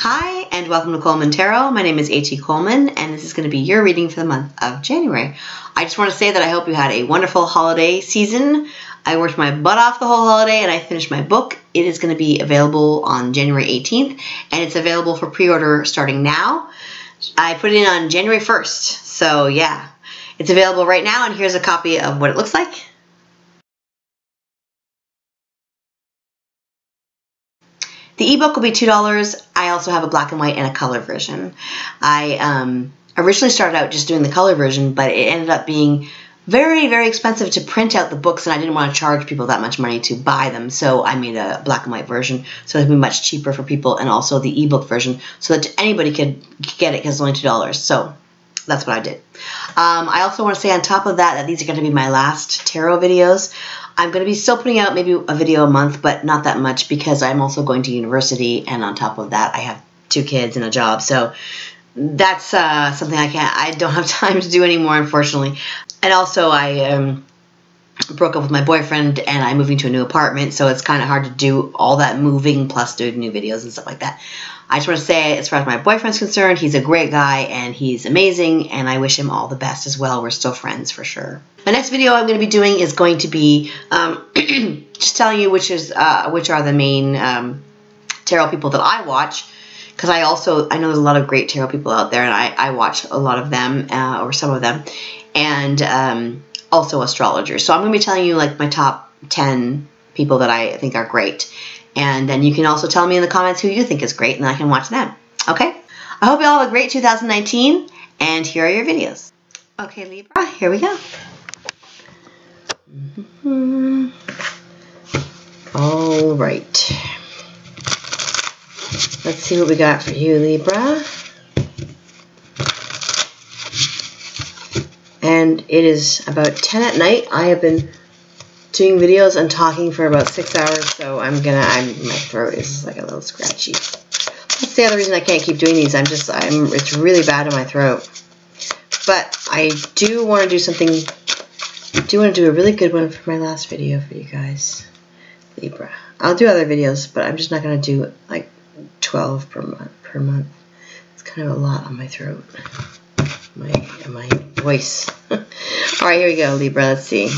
Hi, and welcome to Coleman Tarot. My name is A.T. Coleman, and this is going to be your reading for the month of January. I just want to say that I hope you had a wonderful holiday season. I worked my butt off the whole holiday, and I finished my book. It is going to be available on January 18th, and it's available for pre-order starting now. I put it in on January 1st, so yeah. It's available right now, and here's a copy of what it looks like. The ebook will be $2. I also have a black and white and a color version. I originally started out just doing the color version, but it ended up being very, very expensive to print out the books, and I didn't want to charge people that much money to buy them, so I made a black and white version so it'd be much cheaper for people, and also the ebook version so that anybody could get it because it's only $2. So that's what I did. I also want to say on top of that these are going to be my last tarot videos. I'm going to be still putting out maybe a video a month, but not that much because I'm also going to university, and on top of that I have 2 kids and a job, so that's something I don't have time to do anymore, unfortunately. And also I broke up with my boyfriend and I'm moving to a new apartment, so it's kind of hard to do all that moving plus doing new videos and stuff like that. I just want to say, as far as my boyfriend's concerned, he's a great guy and he's amazing, and I wish him all the best as well. We're still friends for sure. The next video I'm going to be doing is going to be just telling you which are the main tarot people that I watch, because I know there's a lot of great tarot people out there, and I watch a lot of them or some of them, and also astrologers. So I'm going to be telling you like my top 10 people that I think are great. And then you can also tell me in the comments who you think is great, and I can watch them. Okay? I hope you all have a great 2019, and here are your videos. Okay, Libra, here we go. All right. Let's see what we got for you, Libra. And it is about 10 at night. I have been doing videos and talking for about 6 hours, so my throat is like a little scratchy. That's the other reason I can't keep doing these. It's really bad in my throat. But I do want to do something. I do want to do a really good one for my last video for you guys, Libra. I'll do other videos, but I'm just not going to do like 12 per month. It's kind of a lot on my throat, my voice. All right, here we go, Libra. Let's see.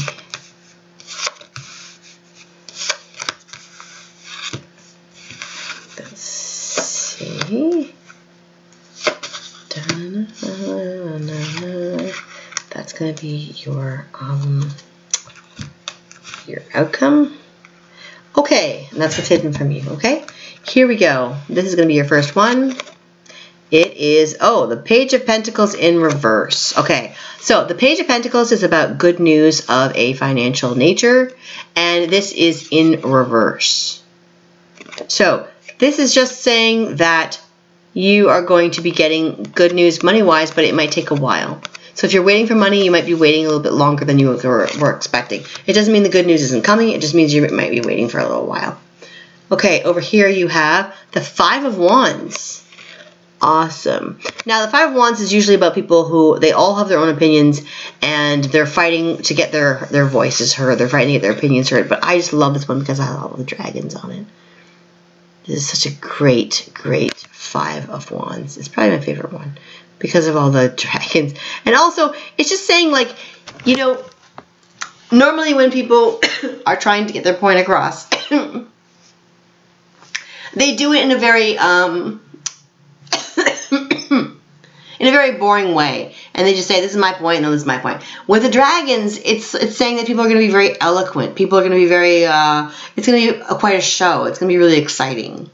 That's going to be your outcome. Okay, and that's what's hidden from you. Okay, here we go. This is going to be your first one. It is, the Page of Pentacles in reverse. Okay, so the Page of Pentacles is about good news of a financial nature, and this is in reverse. So this is just saying that you are going to be getting good news money-wise, but it might take a while. So if you're waiting for money, you might be waiting a little bit longer than you were expecting. It doesn't mean the good news isn't coming. It just means you might be waiting for a little while. Okay, over here you have the 5 of Wands. Awesome. Now, the 5 of Wands is usually about people who, they all have their own opinions, and they're fighting to get their voices heard. They're fighting to get their opinions heard. But I just love this one because I love all the dragons on it. This is such a great, great 5 of Wands. It's probably my favorite one because of all the dragons. And also, it's just saying, like, you know, normally when people are trying to get their point across, they do it in a very, in a very boring way. And they just say, this is my point, no, this is my point. With the dragons, it's saying that people are going to be very eloquent. People are going to be very, it's going to be quite a show. It's going to be really exciting.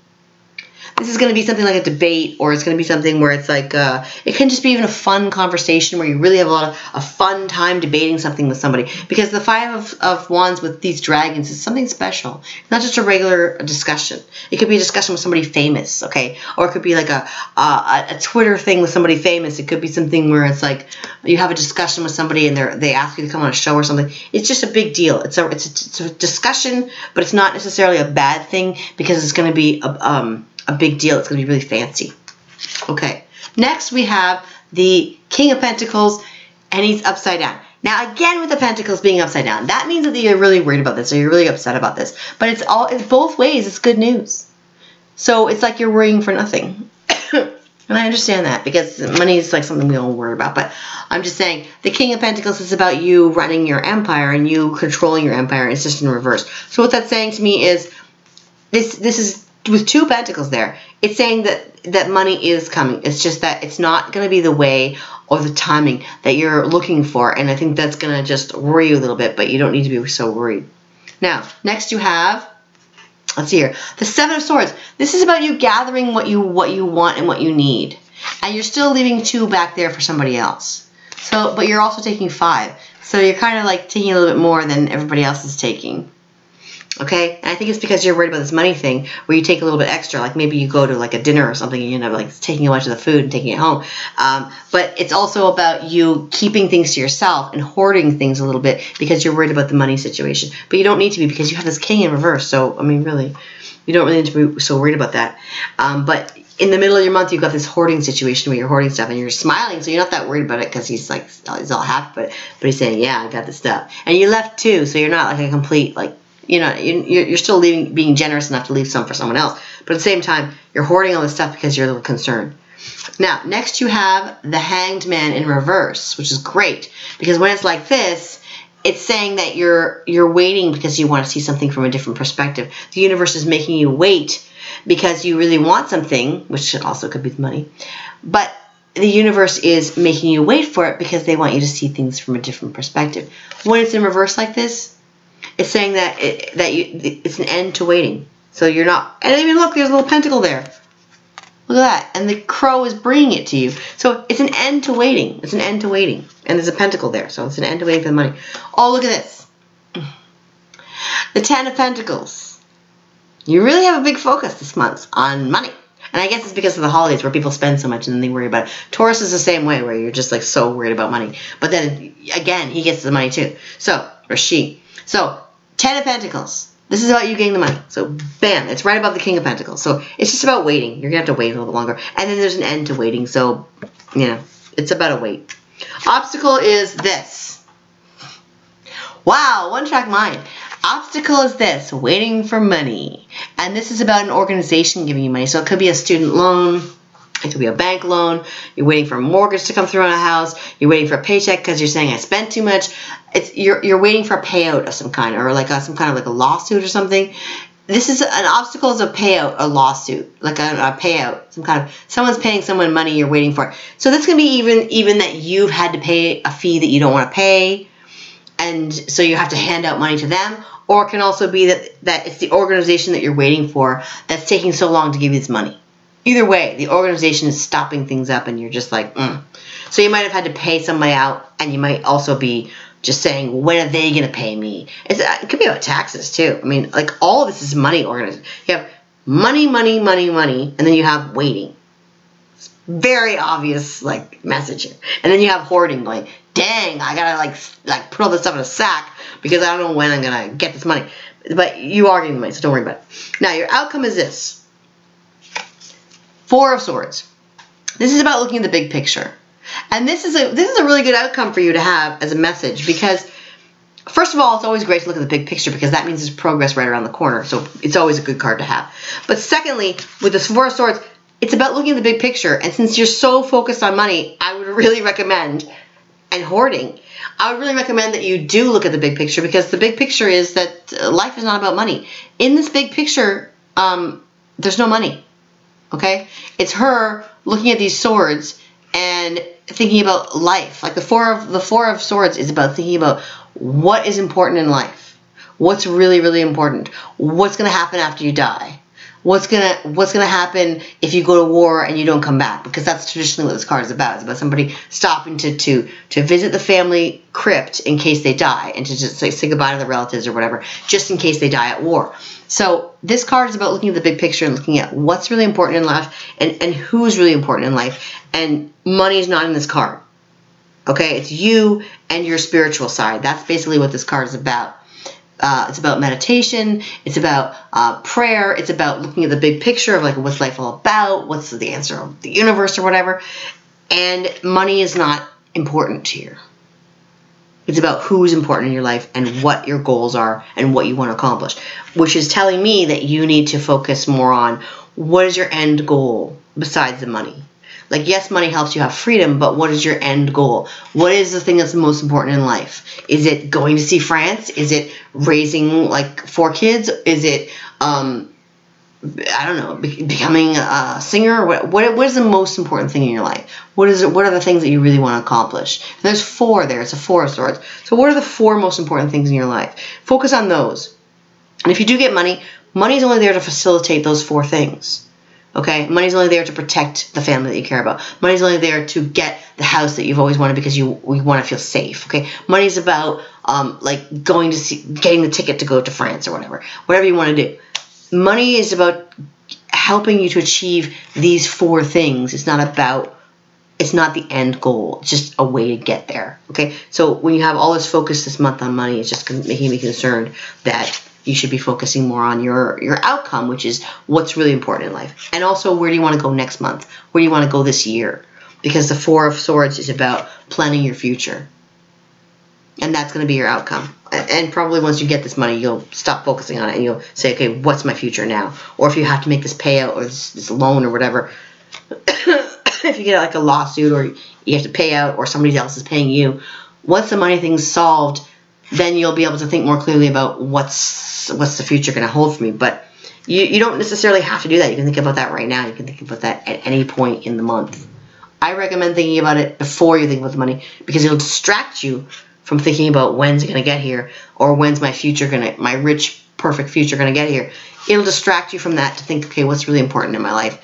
This is going to be something like a debate, or it's going to be something where it's like, it can just be even a fun conversation where you really have a fun time debating something with somebody. Because the 5 of Wands with these dragons is something special. It's not just a regular discussion. It could be a discussion with somebody famous, okay? Or it could be like a Twitter thing with somebody famous. It could be something where it's like you have a discussion with somebody and they ask you to come on a show or something. It's just a big deal. It's a discussion, but it's not necessarily a bad thing because it's going to be a big deal. It's going to be really fancy. Okay. Next we have the King of Pentacles, and he's upside down. Now, again, with the Pentacles being upside down, that means that you're really worried about this, or you're really upset about this. But it's both ways. It's good news. So it's like you're worrying for nothing. And I understand that because money is like something we all worry about. But I'm just saying the King of Pentacles is about you running your empire and you controlling your empire. It's just in reverse. So what that's saying to me is this is with 2 pentacles there. It's saying that money is coming. It's just that it's not going to be the way or the timing that you're looking for. And I think that's going to just worry you a little bit, but you don't need to be so worried. Now, next you have, let's see here, the 7 of Swords. This is about you gathering what you want and what you need. And you're still leaving 2 back there for somebody else. So, but you're also taking 5. So you're kind of like taking a little bit more than everybody else is taking. Okay? And I think it's because you're worried about this money thing where you take a little bit extra. Like maybe you go to like a dinner or something and you end up like taking a bunch of the food and taking it home. But it's also about you keeping things to yourself and hoarding things a little bit because you're worried about the money situation. But you don't need to be because you have this King in reverse. So, I mean, really, you don't really need to be so worried about that. But in the middle of your month, you've got this hoarding situation where you're hoarding stuff and you're smiling. So you're not that worried about it because he's like, he's all happy. But he's saying, yeah, I got this stuff. And you left 2. So you're not like a complete, like, you know, you're still being generous enough to leave some for someone else. But at the same time, you're hoarding all this stuff because you're a little concerned. Now, next you have the Hanged Man in reverse, which is great. Because when it's like this, it's saying that you're waiting because you want to see something from a different perspective. The universe is making you wait because you really want something, which also could be the money. But the universe is making you wait for it because they want you to see things from a different perspective. When it's in reverse like this, it's saying that it's an end to waiting. So you're not, and even look, there's a little pentacle there. Look at that. And the crow is bringing it to you. So it's an end to waiting. It's an end to waiting. And there's a pentacle there. So it's an end to waiting for the money. Oh, look at this. The 10 of Pentacles. You really have a big focus this month on money. And I guess it's because of the holidays where people spend so much and then they worry about it. Taurus is the same way where you're just like so worried about money. But then again, he gets the money too. So, or she. So, 10 of Pentacles. This is about you getting the money. So, bam, it's right above the King of Pentacles. So, it's just about waiting. You're going to have to wait a little bit longer. And then there's an end to waiting. So, you know, it's about a wait. Obstacle is this. Wow, one-track mind. Obstacle is this, waiting for money. And this is about an organization giving you money. So, it could be a student loan. It could be a bank loan. You're waiting for a mortgage to come through on a house. You're waiting for a paycheck because you're saying I spent too much. You're waiting for a payout of some kind, or like some kind of like a lawsuit or something. This is an obstacle is a payout, a lawsuit, like a payout, some kind of someone's paying someone money. You're waiting for it. So this can be even that you've had to pay a fee that you don't want to pay, and so you have to hand out money to them. Or it can also be that it's the organization that you're waiting for that's taking so long to give you this money. Either way, the organization is stopping things up and you're just like, So you might have had to pay somebody out, and you might also be just saying, when are they going to pay me? It could be about taxes too. I mean, like all of this is money organized. You have money, money, money, money, and then you have waiting. It's very obvious like message here. And then you have hoarding, like, dang, I got to like put all this stuff in a sack because I don't know when I'm going to get this money. But you are getting the money, so don't worry about it. Now, your outcome is this. 4 of Swords. This is about looking at the big picture. And this is a really good outcome for you to have as a message because, first of all, it's always great to look at the big picture because that means there's progress right around the corner. So it's always a good card to have. But secondly, with this 4 of Swords, it's about looking at the big picture. And since you're so focused on money, I would really recommend, and hoarding, I would really recommend that you do look at the big picture because the big picture is that life is not about money. In this big picture, there's no money. Okay? It's her looking at these swords and thinking about life. Like the four of Swords is about thinking about what is important in life. What's really, really important. What's going to happen after you die. What's gonna happen if you go to war and you don't come back? Because that's traditionally what this card is about. It's about somebody stopping to visit the family crypt in case they die and to just say goodbye to the relatives or whatever, just in case they die at war. So this card is about looking at the big picture and looking at what's really important in life and who's really important in life. And money is not in this card. Okay, it's you and your spiritual side. That's basically what this card is about. It's about meditation. It's about prayer. It's about looking at the big picture of like what's life all about, what's the answer of the universe or whatever. And money is not important here. It's about who's important in your life and what your goals are and what you want to accomplish, which is telling me that you need to focus more on what is your end goal besides the money? Like, yes, money helps you have freedom, but what is your end goal? What is the thing that's the most important in life? Is it going to see France? Is it raising like 4 kids? Is it, I don't know, becoming a singer? What is the most important thing in your life? What are the things that you really want to accomplish? And there's 4 there. It's a 4 of swords. So what are the 4 most important things in your life? Focus on those. And if you do get money, money is only there to facilitate those 4 things. Okay, money's only there to protect the family that you care about. Money's only there to get the house that you've always wanted because you want to feel safe. Okay, money's about like getting the ticket to go to France or whatever you want to do. Money is about helping you to achieve these 4 things. It's not the end goal. It's just a way to get there. Okay, so when you have all this focus this month on money, it's just making me concerned that you should be focusing more on your outcome, which is what's really important in life. And also, where do you want to go next month? Where do you want to go this year? Because the 4 of Swords is about planning your future. And that's going to be your outcome. And probably once you get this money, you'll stop focusing on it and you'll say, okay, what's my future now? Or if you have to make this payout or this loan or whatever, if you get like a lawsuit or you have to pay out or somebody else is paying you, once the money thing's solved, then you'll be able to think more clearly about what's the future going to hold for me. But you don't necessarily have to do that. You can think about that right now. You can think about that at any point in the month. I recommend thinking about it before you think about the money because it'll distract you from thinking about when's it going to get here or when's my rich, perfect future going to get here. It'll distract you from that to think, okay, what's really important in my life?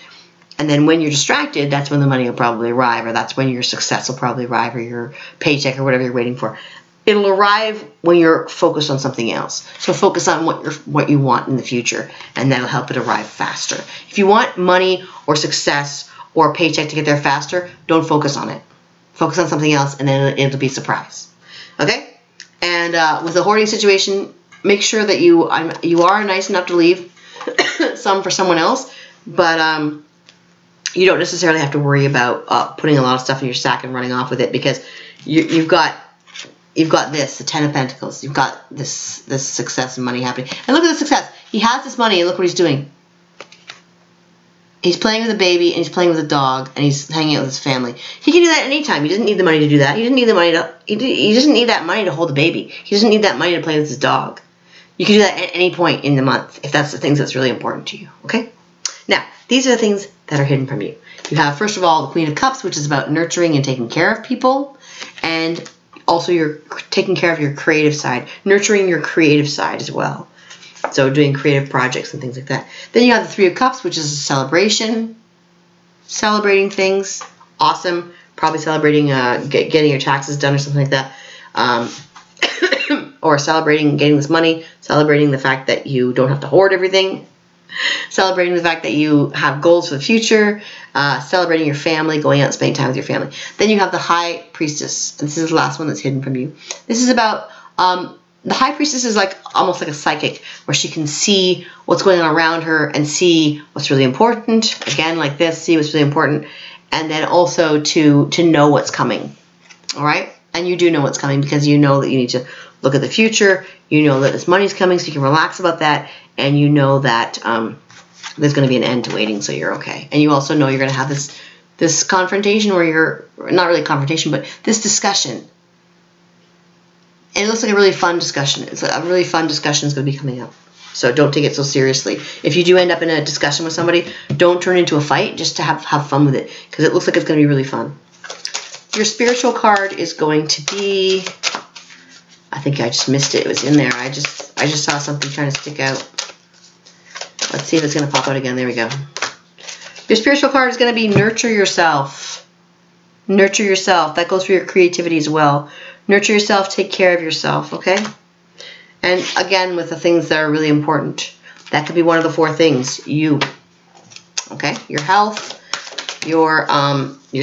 And then when you're distracted, that's when the money will probably arrive, or that's when your success will probably arrive, or your paycheck or whatever you're waiting for. It'll arrive when you're focused on something else. So focus on what you want in the future, and that'll help it arrive faster. If you want money or success or a paycheck to get there faster, don't focus on it. Focus on something else, and then it'll be a surprise. Okay? And with the hoarding situation, make sure that you are nice enough to leave some for someone else, but you don't necessarily have to worry about putting a lot of stuff in your sack and running off with it because you've got this, the 10 of Pentacles. You've got this success and money happening. And look at the success. He has this money, and look what he's doing. He's playing with a baby, and he's playing with a dog, and he's hanging out with his family. He can do that anytime. He doesn't need the money to do that. He doesn't need the money to. He doesn't need that money to hold the baby. He doesn't need that money to play with his dog. You can do that at any point in the month if that's the things that's really important to you. Okay. Now, these are the things that are hidden from you. You have, first of all, the Queen of Cups, which is about nurturing and taking care of people, and also you're taking care of your creative side, nurturing your creative side as well. So doing creative projects and things like that. Then you have the 3 of Cups, which is a celebration, celebrating things, awesome. Probably celebrating getting your taxes done or something like that. Or celebrating getting this money, celebrating the fact that you don't have to hoard everything, celebrating the fact that you have goals for the future, celebrating your family, going out and spending time with your family. Then you have the High Priestess. And this is the last one that's hidden from you. This is about, the High Priestess is like almost like a psychic where she can see what's going on around her and see what's really important. Again, like this, see what's really important. And then also to know what's coming. All right? And you do know what's coming because you know that you need to look at the future. You know that this money's coming, so you can relax about that. And you know that there's going to be an end to waiting, so you're okay. And you also know you're going to have this confrontation where you're, not really confrontation, but this discussion. And it looks like a really fun discussion. It's a really fun discussion is going to be coming up. So don't take it so seriously. If you do end up in a discussion with somebody, don't turn it into a fight, just to have fun with it. Because it looks like it's going to be really fun. Your spiritual card is going to be, I think I just missed it. It was in there. I just saw something trying to stick out. Let's see if it's going to pop out again. There we go. Your spiritual card is going to be nurture yourself. Nurture yourself. That goes for your creativity as well. Nurture yourself. Take care of yourself. Okay? And again, with the things that are really important. That could be one of the 4 things. You. Okay? Your health. Your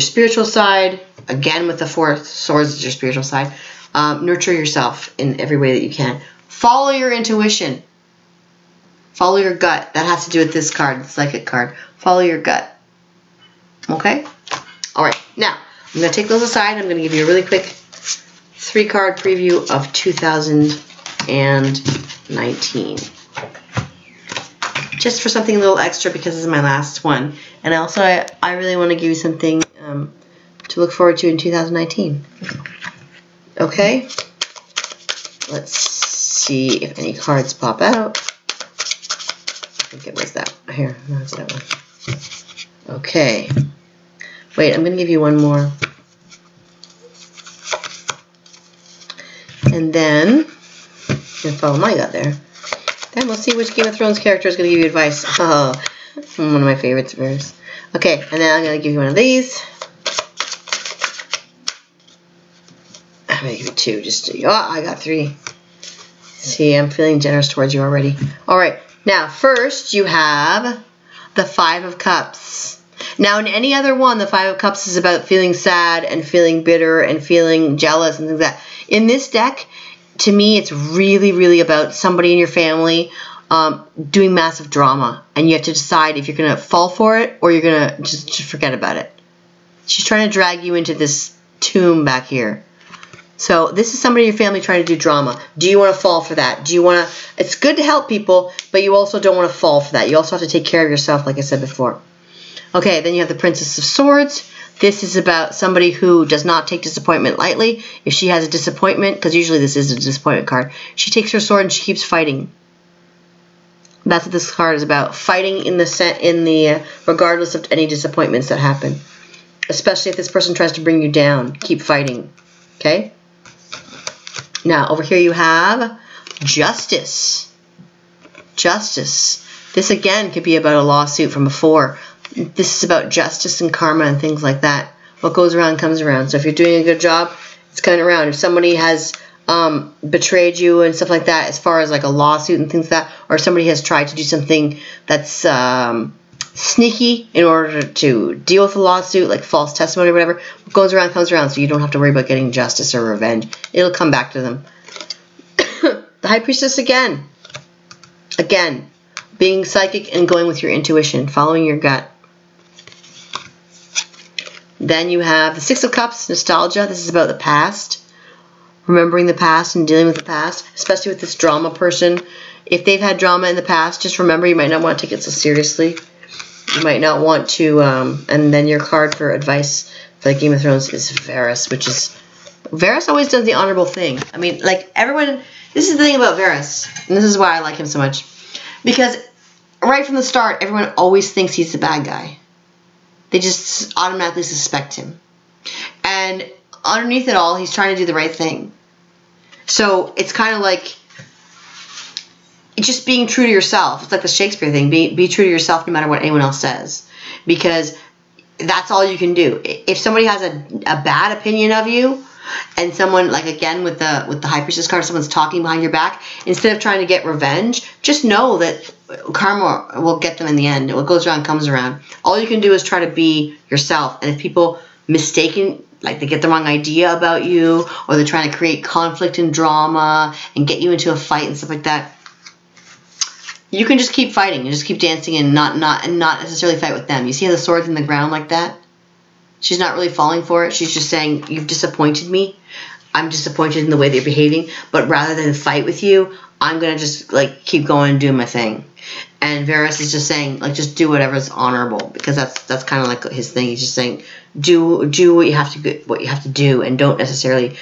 spiritual side. Again, with the 4 swords is your spiritual side. Nurture yourself in every way that you can. Follow your intuition. Follow your gut. That has to do with this card, the psychic card. Follow your gut. Okay? All right. Now, I'm going to take those aside. I'm going to give you a really quick 3-card preview of 2019. Just just for something a little extra because this is my last one. And also, I really want to give you something to look forward to in 2019. Okay? Let's see if any cards pop out. I think it was that. Here, no, it's that one. Okay. Wait, I'm going to give you one more. And then, if follow my gut there. Then we'll see which Game of Thrones character is going to give you advice. Oh, one of my favorites verse. Okay, and then I'm going to give you one of these. I'm going to give you two. Oh, I got three. See, I'm feeling generous towards you already. All right, now first you have the Five of Cups. Now in any other one, the Five of Cups is about feeling sad and feeling bitter and feeling jealous and things like that. In this deck, to me, it's really, really about somebody in your family doing massive drama. And you have to decide if you're going to fall for it or you're going to just forget about it. She's trying to drag you into this tomb back here. So this is somebody in your family trying to do drama. Do you want to fall for that? Do you want to... It's good to help people, but you also don't want to fall for that. You also have to take care of yourself, like I said before. Okay, then you have the Princess of Swords. This is about somebody who does not take disappointment lightly. If she has a disappointment, because usually this is a disappointment card, she takes her sword and she keeps fighting. That's what this card is about. Fighting in the regardless of any disappointments that happen. Especially if this person tries to bring you down. Keep fighting. Okay? Now, over here you have Justice. Justice. This again could be about a lawsuit from before. This is about justice and karma and things like that. What goes around comes around. So if you're doing a good job, it's coming around. If somebody has betrayed you and stuff like that, as far as like a lawsuit and things like that, or somebody has tried to do something that's sneaky in order to deal with a lawsuit, like false testimony or whatever, what goes around comes around, so you don't have to worry about getting justice or revenge. It'll come back to them. The High Priestess again. Again, being psychic and going with your intuition, following your gut. Then you have the Six of Cups, nostalgia. This is about the past. Remembering the past and dealing with the past, especially with this drama person. If they've had drama in the past, just remember you might not want to take it so seriously. You might not want to, and then your card for advice for the Game of Thrones is Varys, which is, Varys always does the honorable thing. I mean, like everyone, this is the thing about Varys, and this is why I like him so much. Because right from the start, everyone always thinks he's the bad guy. They just automatically suspect him. And underneath it all, he's trying to do the right thing. So it's kind of like just being true to yourself. It's like the Shakespeare thing. Be true to yourself no matter what anyone else says. Because that's all you can do. If somebody has a bad opinion of you, and someone, like again with the High Priestess card, someone's talking behind your back, instead of trying to get revenge, just know that karma will get them in the end. What goes around comes around. All you can do is try to be yourself. And if people mistaken, like they get the wrong idea about you, or they're trying to create conflict and drama and get you into a fight and stuff like that, you can just keep fighting and just keep dancing and not necessarily fight with them. You see how the sword's in the ground like that? She's not really falling for it. She's just saying, you've disappointed me. I'm disappointed in the way they're behaving. But rather than fight with you, I'm going to just like keep going and do my thing. And Varys is just saying, like, just do whatever's honorable. Because that's kind of like his thing. He's just saying, do what you have to do. And don't necessarily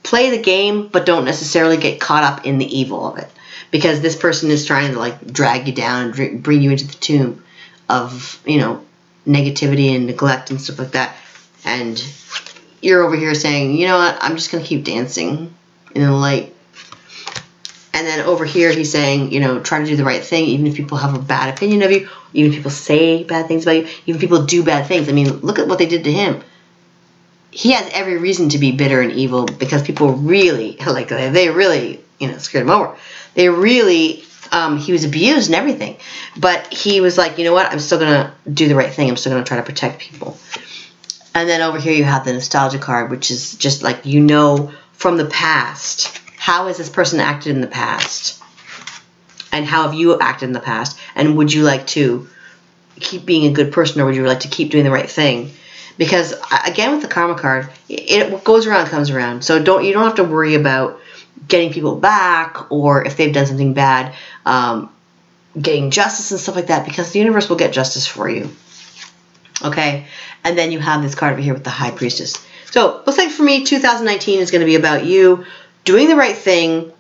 play the game, but don't necessarily get caught up in the evil of it. Because this person is trying to like drag you down and bring you into the tomb of, you know, negativity and neglect and stuff like that, and you're over here saying, you know what, I'm just going to keep dancing in the light. And then over here he's saying, you know, try to do the right thing, even if people have a bad opinion of you, even if people say bad things about you, even if people do bad things. I mean, look at what they did to him. He has every reason to be bitter and evil, because people really, like, they really, you know, screwed him over. They really... he was abused and everything. But he was like, you know what? I'm still going to do the right thing. I'm still going to try to protect people. And then over here you have the nostalgia card, which is just like, you know, from the past. How has this person acted in the past? And how have you acted in the past? And would you like to keep being a good person, or would you like to keep doing the right thing? Because, again, with the karma card, what goes around comes around. So you don't have to worry about getting people back, or if they've done something bad. getting justice and stuff like that, because the universe will get justice for you. Okay, and then you have this card over here with the High Priestess. So looks like for me, 2019 is going to be about you doing the right thing,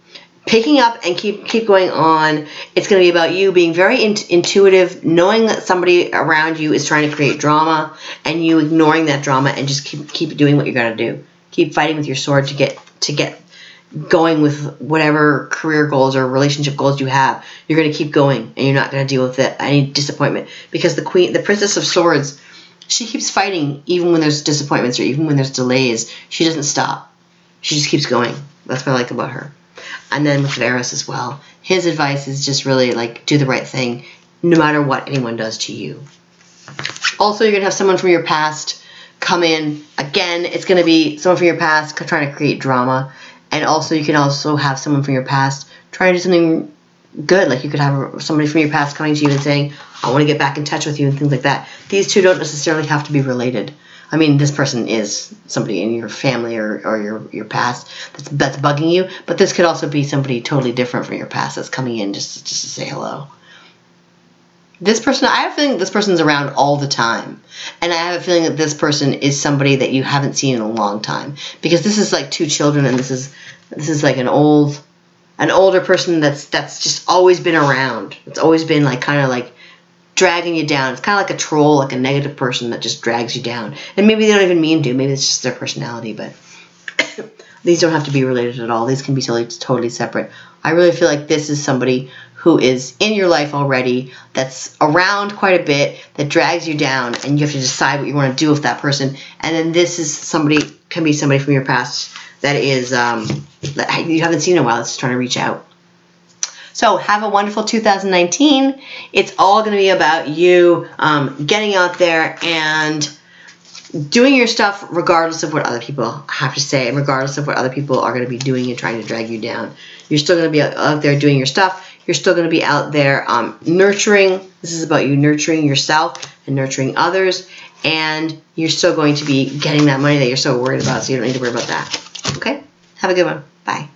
picking up and keep going on. It's going to be about you being very intuitive, knowing that somebody around you is trying to create drama, and you ignoring that drama and just keep doing what you got to do. Keep fighting with your sword to get going with whatever career goals or relationship goals you have. You're going to keep going, and you're not going to deal with any disappointment, because the Princess of Swords, she keeps fighting even when there's disappointments or even when there's delays. She doesn't stop. She just keeps going. That's what I like about her. And then with Varus as well, his advice is just really like, do the right thing no matter what anyone does to you. Also, you're going to have someone from your past come in. Again, it's going to be someone from your past trying to create drama. And also, you can also have someone from your past trying to do something good. Like you could have somebody from your past coming to you and saying, I want to get back in touch with you and things like that. These two don't necessarily have to be related. I mean, this person is somebody in your family or your past that's bugging you, but this could also be somebody totally different from your past that's coming in just to say hello. This person, I have a feeling this person's around all the time, and I have a feeling that this person is somebody that you haven't seen in a long time, because this is like two children, and this is like an older person that's just always been around. It's always been like kind of like dragging you down. It's kind of like a troll, like a negative person that just drags you down. And maybe they don't even mean to. Maybe it's just their personality, but these don't have to be related at all. These can be totally separate. I really feel like this is somebody who is in your life already, that's around quite a bit, that drags you down, and you have to decide what you want to do with that person. And then this is somebody, can be somebody from your past that is that you haven't seen in a while, that's just trying to reach out. So have a wonderful 2019. It's all going to be about you getting out there and doing your stuff regardless of what other people have to say, and regardless of what other people are going to be doing and trying to drag you down. You're still going to be out there doing your stuff. You're still going to be out there nurturing. This is about you nurturing yourself and nurturing others. And you're still going to be getting that money that you're so worried about, so you don't need to worry about that. Okay? Have a good one. Bye.